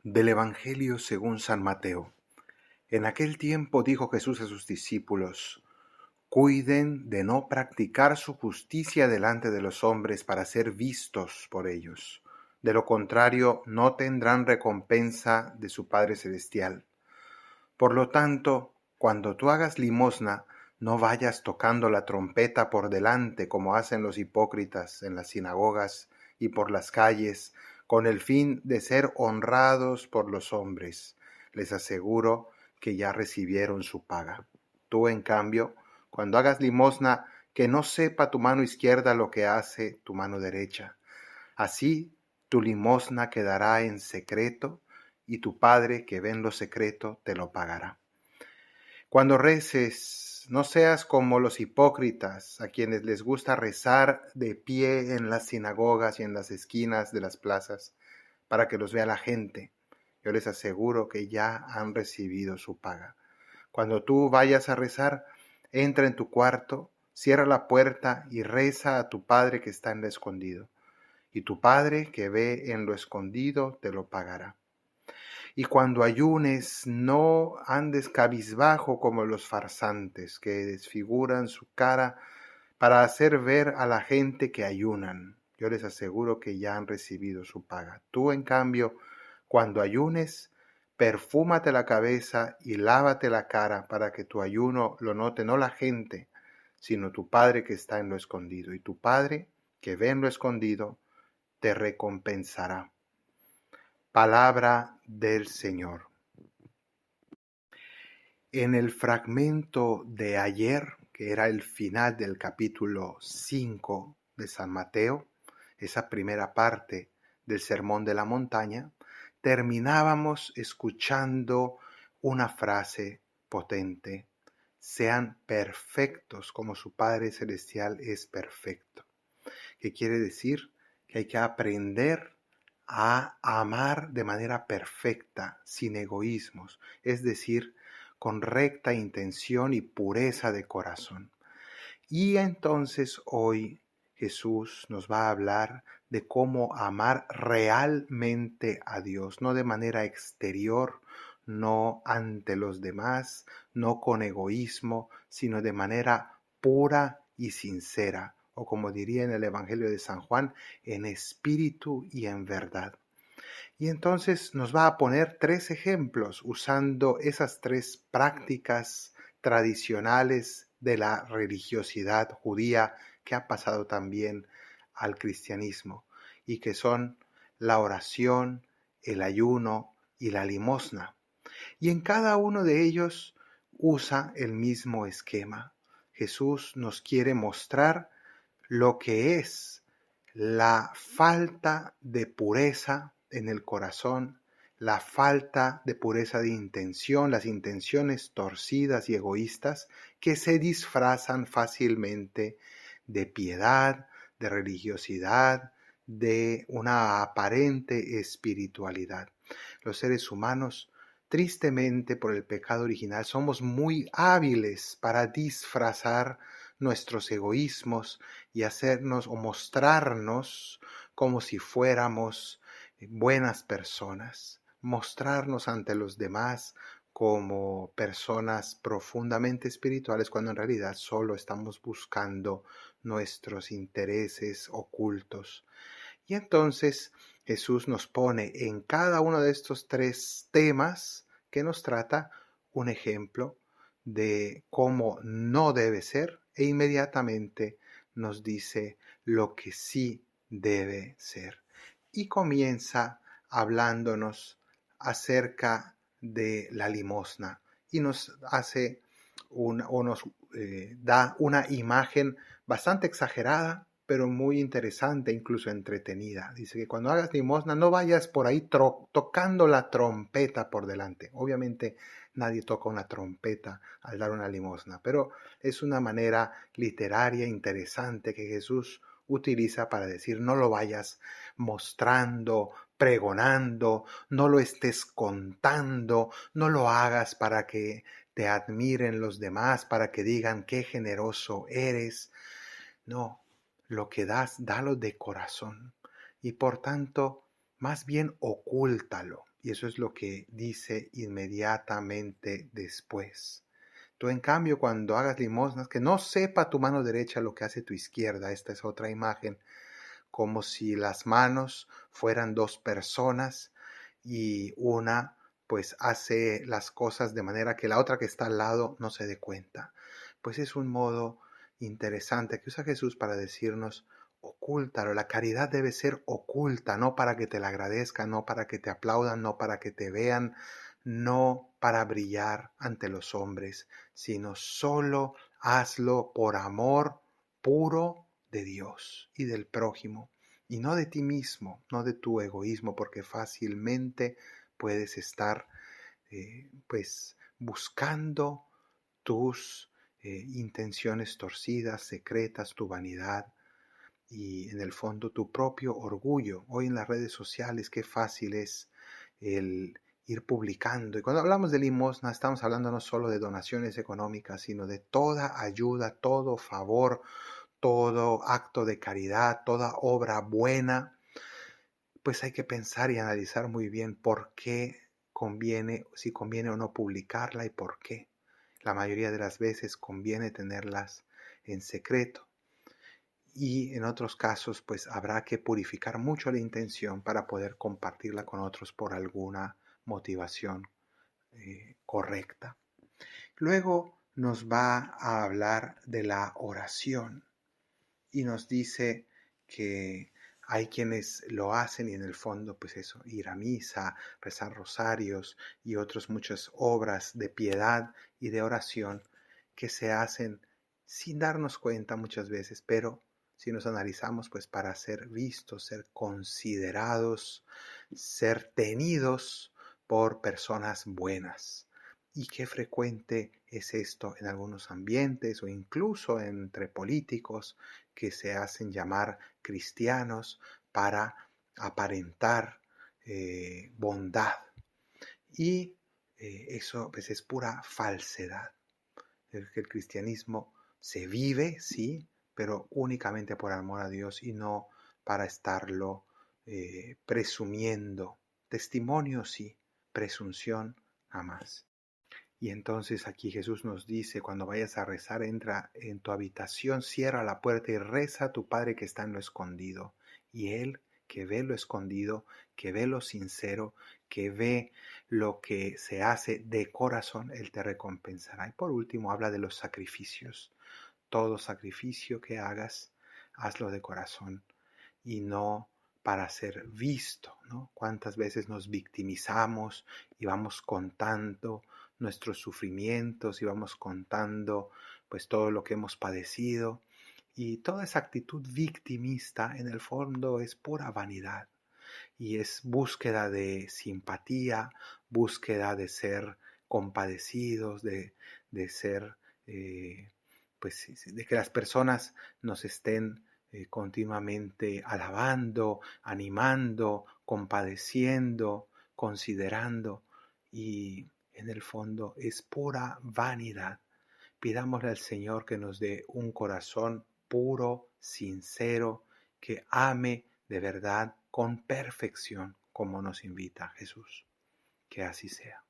Del Evangelio según San Mateo. En aquel tiempo dijo Jesús a sus discípulos: Cuiden de no practicar su justicia delante de los hombres para ser vistos por ellos. De lo contrario, no tendrán recompensa de su Padre Celestial. Por lo tanto, cuando tú hagas limosna, no vayas tocando la trompeta por delante como hacen los hipócritas en las sinagogas y por las calles, con el fin de ser honrados por los hombres. Les aseguro que ya recibieron su paga. Tú, en cambio, cuando hagas limosna, que no sepa tu mano izquierda lo que hace tu mano derecha. Así tu limosna quedará en secreto, y tu Padre que ve en lo secreto te lo pagará. Cuando reces, no seas como los hipócritas, a quienes les gusta rezar de pie en las sinagogas y en las esquinas de las plazas, para que los vea la gente. Yo les aseguro que ya han recibido su paga. Cuando tú vayas a rezar, entra en tu cuarto, cierra la puerta y reza a tu Padre que está en lo escondido. Y tu Padre que ve en lo escondido te lo pagará. Y cuando ayunes, no andes cabizbajo como los farsantes, que desfiguran su cara para hacer ver a la gente que ayunan. Yo les aseguro que ya han recibido su paga. Tú, en cambio, cuando ayunes, perfúmate la cabeza y lávate la cara para que tu ayuno lo note no la gente, sino tu Padre que está en lo escondido. Y tu Padre que ve en lo escondido te recompensará. Palabra del Señor. En el fragmento de ayer, que era el final del capítulo 5 de San Mateo, esa primera parte del Sermón de la Montaña, terminábamos escuchando una frase potente: sean perfectos como su Padre Celestial es perfecto. ¿Qué quiere decir? Que hay que aprender a amar de manera perfecta, sin egoísmos, es decir, con recta intención y pureza de corazón. Y entonces hoy Jesús nos va a hablar de cómo amar realmente a Dios, no de manera exterior, no ante los demás, no con egoísmo, sino de manera pura y sincera, o como diría en el Evangelio de San Juan, en espíritu y en verdad. Y entonces nos va a poner 3 ejemplos usando esas 3 prácticas tradicionales de la religiosidad judía que ha pasado también al cristianismo y que son la oración, el ayuno y la limosna. Y en cada uno de ellos usa el mismo esquema. Jesús nos quiere mostrar lo que es la falta de pureza en el corazón, la falta de pureza de intención, las intenciones torcidas y egoístas que se disfrazan fácilmente de piedad, de religiosidad, de una aparente espiritualidad. Los seres humanos, tristemente por el pecado original, somos muy hábiles para disfrazar nuestros egoísmos y hacernos o mostrarnos como si fuéramos buenas personas, mostrarnos ante los demás como personas profundamente espirituales cuando en realidad solo estamos buscando nuestros intereses ocultos. Y entonces Jesús nos pone en cada uno de estos 3 temas que nos trata un ejemplo de cómo no debe ser e inmediatamente nos dice lo que sí debe ser. Y comienza hablándonos acerca de la limosna y nos hace nos da una imagen bastante exagerada, pero muy interesante, incluso entretenida. Dice que cuando hagas limosna no vayas por ahí tocando la trompeta por delante. Obviamente nadie toca una trompeta al dar una limosna, pero es una manera literaria interesante que Jesús utiliza para decir: no lo vayas mostrando, pregonando, no lo estés contando, no lo hagas para que te admiren los demás, para que digan qué generoso eres. No, lo que das, dalo de corazón. Y por tanto, más bien ocúltalo. Y eso es lo que dice inmediatamente después. Tú, en cambio, cuando hagas limosnas, que no sepa tu mano derecha lo que hace tu izquierda. Esta es otra imagen, como si las manos fueran dos personas y una pues hace las cosas de manera que la otra que está al lado no se dé cuenta. Pues es un modo interesante que usa Jesús para decirnos: ocúltalo. La caridad debe ser oculta, no para que te la agradezcan, no para que te aplaudan, no para que te vean, no para brillar ante los hombres, sino solo hazlo por amor puro de Dios y del prójimo, y no de ti mismo, no de tu egoísmo, porque fácilmente puedes estar pues buscando tus intenciones torcidas, secretas, tu vanidad y en el fondo tu propio orgullo. Hoy en las redes sociales qué fácil es el ir publicando. Y cuando hablamos de limosna estamos hablando no solo de donaciones económicas, sino de toda ayuda, todo favor, todo acto de caridad, toda obra buena. Pues hay que pensar y analizar muy bien por qué conviene, si conviene o no publicarla y por qué. La mayoría de las veces conviene tenerlas en secreto. Y en otros casos, pues habrá que purificar mucho la intención para poder compartirla con otros por alguna motivación correcta. Luego nos va a hablar de la oración y nos dice que hay quienes lo hacen y en el fondo, pues eso, ir a misa, rezar rosarios y otras muchas obras de piedad y de oración que se hacen sin darnos cuenta muchas veces, pero si nos analizamos, pues para ser vistos, ser considerados, ser tenidos por personas buenas. Y qué frecuente es esto en algunos ambientes o incluso entre políticos que se hacen llamar cristianos para aparentar bondad. Y eso pues es pura falsedad. El cristianismo se vive, sí, pero únicamente por amor a Dios y no para estarlo presumiendo. Testimonio sí, presunción jamás. Y entonces aquí Jesús nos dice: cuando vayas a rezar, entra en tu habitación, cierra la puerta y reza a tu Padre que está en lo escondido. Y Él, que ve lo escondido, que ve lo sincero, que ve lo que se hace de corazón, Él te recompensará. Y por último habla de los sacrificios. Todo sacrificio que hagas, hazlo de corazón y no para ser visto, ¿no? Cuántas veces nos victimizamos y vamos contando nuestros sufrimientos y vamos contando pues todo lo que hemos padecido, y toda esa actitud victimista en el fondo es pura vanidad y es búsqueda de simpatía, búsqueda de ser compadecidos, de ser pues de que las personas nos estén continuamente alabando, animando, compadeciendo, considerando, y en el fondo es pura vanidad. Pidámosle al Señor que nos dé un corazón puro, sincero, que ame de verdad con perfección como nos invita Jesús. Que así sea.